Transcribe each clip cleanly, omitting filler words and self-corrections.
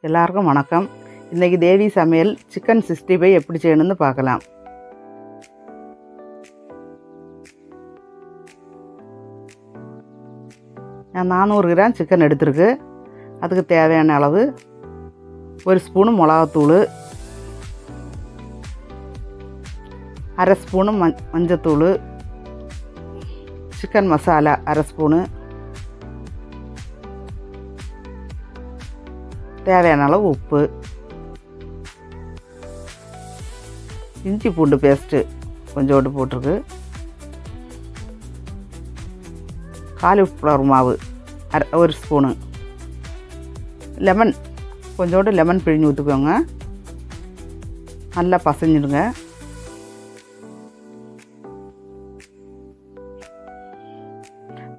எல்லாருக்கும் வணக்கம். இன்றைக்கி தேவி சமையல் சிக்கன் 65 எப்படி செய்யணும்னு பார்க்கலாம். நான் 400 கிராம் சிக்கன் எடுத்துருக்கு. அதுக்கு தேவையான அளவு 1 ஸ்பூனு மிளகாத்தூள், அரை ஸ்பூனு மஞ்சத்தூள், சிக்கன் மசாலா அரை ஸ்பூனு, தேவையான அளவு உப்பு, இஞ்சி பூண்டு பேஸ்ட்டு கொஞ்சோண்டு போட்டிருக்கு, காலிஃப்ளவர் மாவு 1 ஸ்பூனு, லெமன் கொஞ்சோண்டு லெமன் பிழிஞ்சு ஊற்றிக்கோங்க. நல்லா பசஞ்சிடுங்க.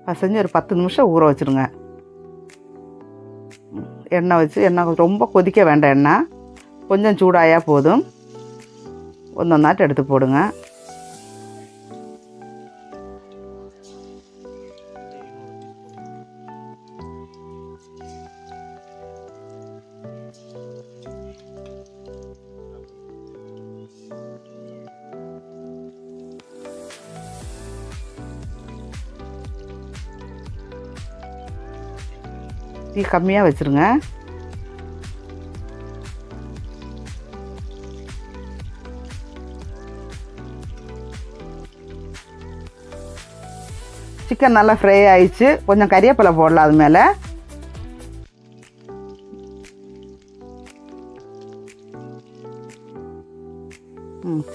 பசஞ்சு ஒரு 10 நிமிஷம் ஊற வச்சுருங்க. எண்ணெய் வச்சு, எண்ணெய் ரொம்ப கொதிக்க வேண்டாம், எண்ணெய் கொஞ்சம் சூடாயா போதும். ஒன்றொன்னாட்டு எடுத்து போடுங்க. தீ கம்மியாக வச்சுருங்க. சிக்கன் நல்லா ஃப்ரை ஆயிடுச்சு. கொஞ்சம் கறிவேப்பிலை போடலாம் அது மேலே.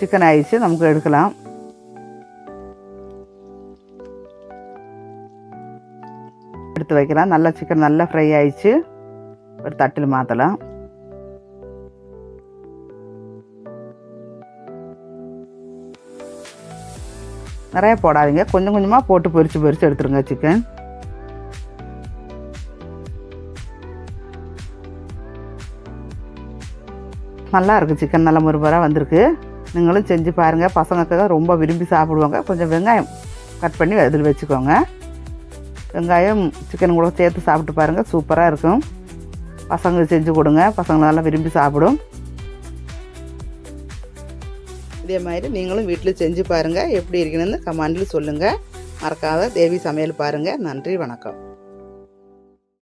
சிக்கன் ஆயிடுச்சு, நமக்கு எடுக்கலாம். எடுத்து வைக்கலாம். நல்லா சிக்கன் நல்லா ஃப்ரை ஆயிடுச்சு. ஒரு தட்டில் மாற்றலாம். நிறைய போடாதீங்க, கொஞ்சம் கொஞ்சமாக போட்டு பொரித்து எடுத்துருங்க சிக்கன். நல்லா இருக்குது சிக்கன், நல்லா முறுமுறாக வந்திருக்கு. நீங்களும் செஞ்சு பாருங்கள். பசங்களுக்கு ரொம்ப விரும்பி சாப்பிடுவாங்க. கொஞ்சம் வெங்காயம் கட் பண்ணி அதில் வச்சுக்கோங்க. வெங்காயம் சிக்கன் கூட சேர்த்து சாப்பிட்டு பாருங்கள், சூப்பராக இருக்கும். பசங்க செஞ்சு கொடுங்க, பசங்க நல்லா விரும்பி சாப்பிடும். இதே மாதிரி நீங்களும் வீட்டில் செஞ்சு பாருங்கள். எப்படி இருக்கணும்னு கமெண்டில் சொல்லுங்கள். மறக்காத தேவி சமையல் பாருங்கள். நன்றி, வணக்கம்.